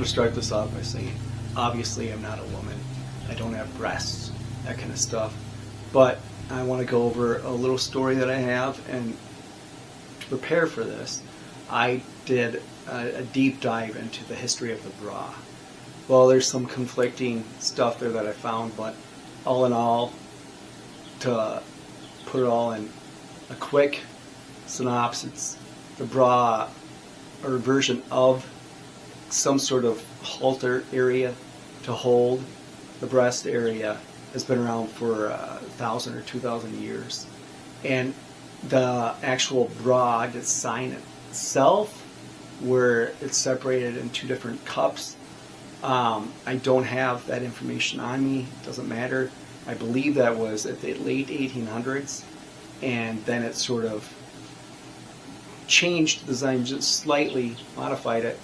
to start this off by saying, obviously I'm not a woman. I don't have breasts, that kind of stuff. But I want to go over a little story that I have, and to prepare for this, I did a deep dive into the history of the bra. Well, there's some conflicting stuff there that I found, but all in all, to put it all in a quick synopsis, the bra, or a version of some sort of halter area to hold the breast area, has been around for 1,000 or 2,000 years. And the actual bra design itself, where it's separated in two different cups, I don't have that information on me. It doesn't matter. I believe that was at the late 1800s, and then it sort of changed the design, just slightly modified it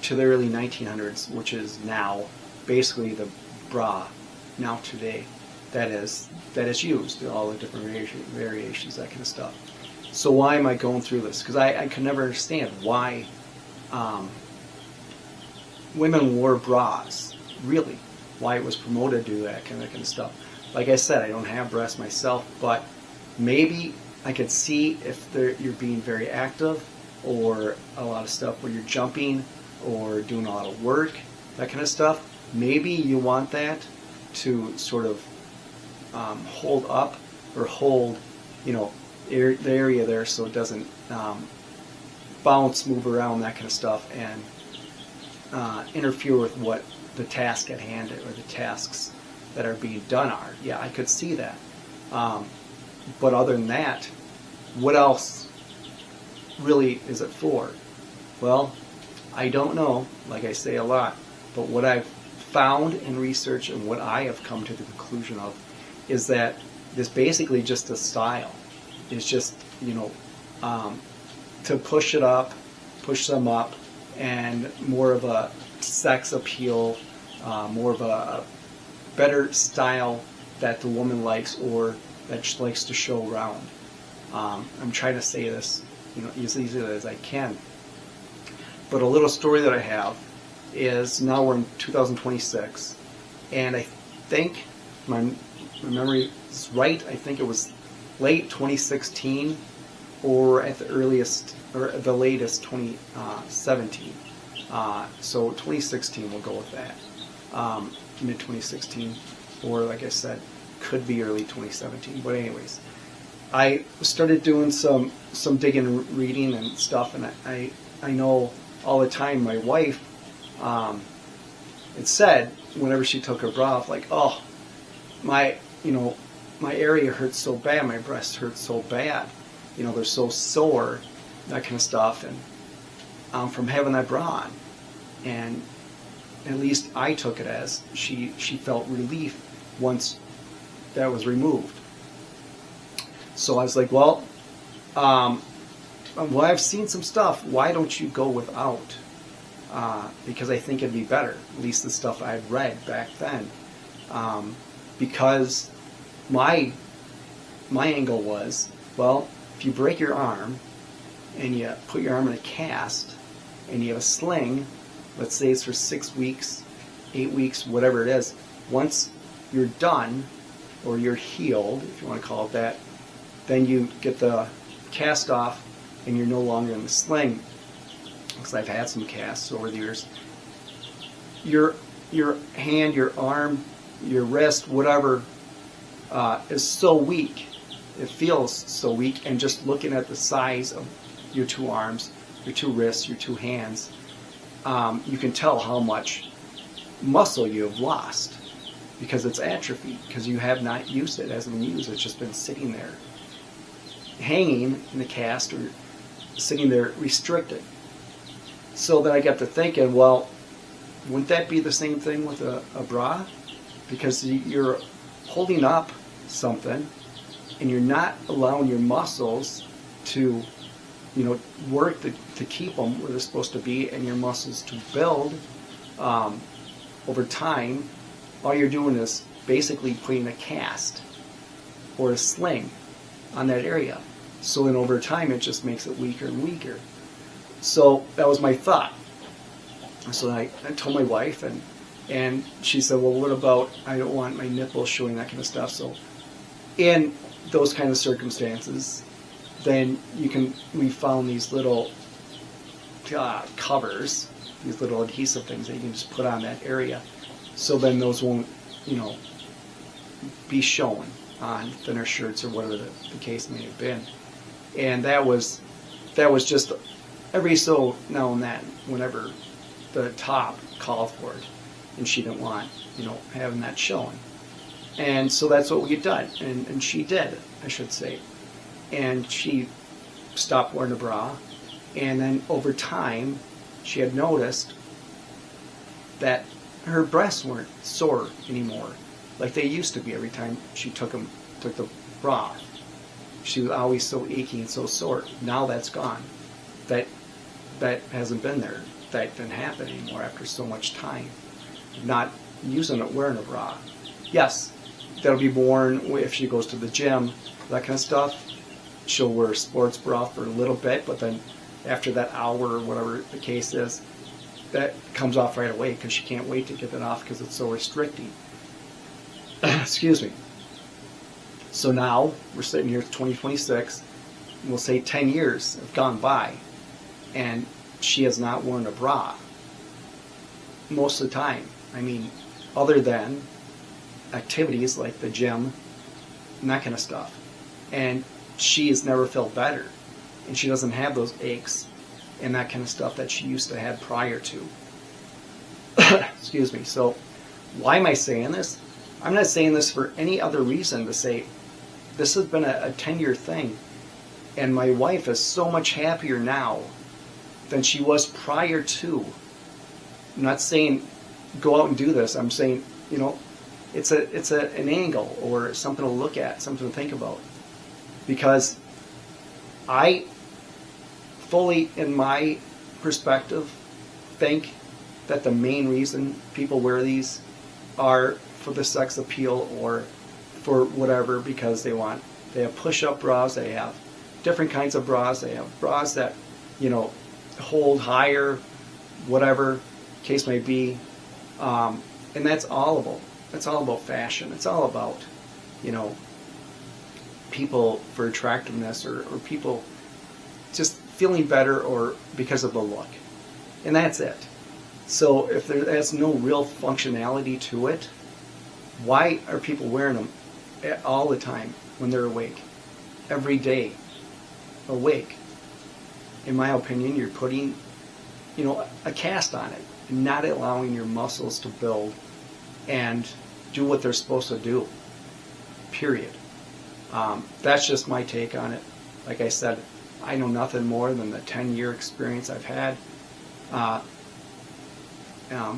to the early 1900s, which is now basically the bra now today that is used, all the different variations, that kind of stuff. So why am I going through this? Because I could never understand why women wore bras, really, why it was promoted to do that kind of stuff. Like I said, I don't have breasts myself, but maybe I could see if you're being very active, or a lot of stuff where you're jumping or doing a lot of work, that kind of stuff. Maybe you want that to sort of hold up, or hold, the area there, so it doesn't bounce, move around, that kind of stuff, and interfere with what the task at hand, or the tasks that are being done are. Yeah, I could see that. But other than that, what else really is it for? Well, I don't know, like I say a lot, but what I've found in research, and what I have come to the conclusion of, is that it's basically just a style. It's just, to push it up, push them up, and more of a sex appeal, more of a better style that the woman likes, or that she likes to show around. I'm trying to say this, as easily as I can. But a little story that I have is, now we're in 2026, and I think my memory is right. I think it was late 2016, or at the earliest, or the latest 2017. So 2016, we'll go with that. Mid 2016, or like I said, could be early 2017. But anyways, I started doing some digging and reading and stuff, and I know all the time my wife, it said whenever she took her bra off, like, oh, my area hurts so bad, my breasts hurt so bad, they're so sore, that kind of stuff, and from having that bra on. And at least I took it as she felt relief once that was removed. So I was like, well, I've seen some stuff. Why don't you go without? Because I think it'd be better. At least the stuff I had read back then. Because my angle was, well, if you break your arm and you put your arm in a cast and you have a sling, let's say it's for 6 weeks, 8 weeks, whatever it is, once you're done, or you're healed, if you want to call it that, then you get the cast off and you're no longer in the sling. Because I've had some casts over the years. Your hand, your arm, your wrist, whatever, is so weak. It feels so weak, and just looking at the size of your two arms, your two wrists, your two hands, you can tell how much muscle you have lost, because it's atrophied, because you have not used it. It hasn't been used. It's just been sitting there, hanging in the cast, or sitting there restricted. So then I got to thinking, well, wouldn't that be the same thing with a bra? Because you're holding up something, and you're not allowing your muscles to, work to keep them where they're supposed to be, and your muscles to build over time. All you're doing is basically putting a cast or a sling on that area. So then over time, it just makes it weaker and weaker. So that was my thought. So I told my wife, and she said, well, what about, I don't want my nipples showing, that kind of stuff. So in those kind of circumstances, then we found these little covers, these little adhesive things that you can just put on that area. So then those won't, be shown on thinner shirts or whatever the case may have been. And that was just every so now and then, whenever the top called for it, and she didn't want, having that shown. And so that's what we had done, and she did, I should say. And she stopped wearing a bra, and then over time, she had noticed that her breasts weren't sore anymore, like they used to be every time she took the bra off. She was always so achy and so sore. Now that's gone. That hasn't been there. That didn't happen anymore after so much time not using it, wearing a bra. Yes, that'll be worn if she goes to the gym, that kind of stuff. She'll wear a sports bra for a little bit, but then after that hour or whatever the case is, that comes off right away because she can't wait to get that off because it's so restricting. Excuse me. So now we're sitting here 2026, and we'll say 10 years have gone by, and she has not worn a bra most of the time. I mean, other than activities like the gym and that kind of stuff. And she has never felt better, and she doesn't have those aches and that kind of stuff that she used to have prior to. Excuse me. So why am I saying this? I'm not saying this for any other reason to say this has been a 10-year thing, and my wife is so much happier now than she was prior to. I'm not saying go out and do this. I'm saying, it's an angle or something to look at, something to think about. Because I fully, in my perspective, think that the main reason people wear these are for the sex appeal or for whatever, because they have push-up bras, they have different kinds of bras, they have bras that, hold higher, whatever case may be. And that's all about fashion. It's all about, people for attractiveness or people just feeling better or because of the look. And that's it. So if there's no real functionality to it, why are people wearing them all the time when they're awake? Every day awake. In my opinion, you're putting, a cast on it and not allowing your muscles to build and do what they're supposed to do. Period. That's just my take on it. Like I said, I know nothing more than the 10-year experience I've had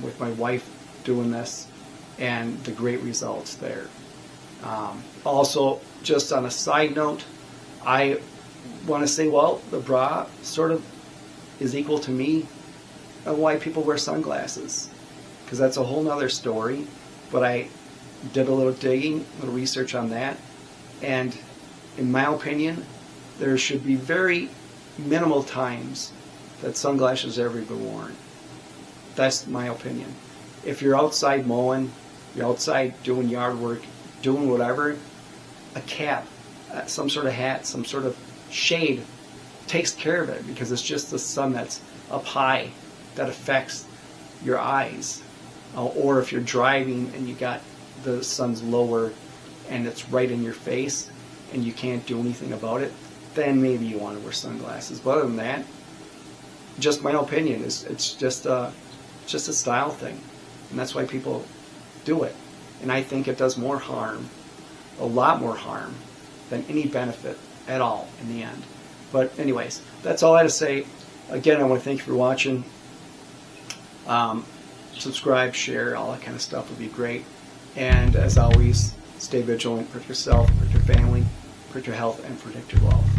with my wife doing this and the great results there. Also, just on a side note, I want to say, well, the bra sort of is equal to me of why people wear sunglasses, because that's a whole nother story. But I did a little digging, a little research on that, and in my opinion, there should be very minimal times that sunglasses ever be worn. That's my opinion. If you're outside mowing, you're outside doing yard work, doing whatever, a cap, some sort of hat, some sort of shade takes care of it, because it's just the sun that's up high that affects your eyes. Or if you're driving and you got the sun's lower and it's right in your face and you can't do anything about it, then maybe you want to wear sunglasses. But other than that, just my opinion, it's just a style thing, and that's why people do it. And I think it does more harm, a lot more harm, than any benefit at all in the end. But anyways, that's all I had to say. Again, I want to thank you for watching. Subscribe, share, all that kind of stuff would be great. And as always, stay vigilant, protect yourself, protect your family, protect your health, and protect your wealth.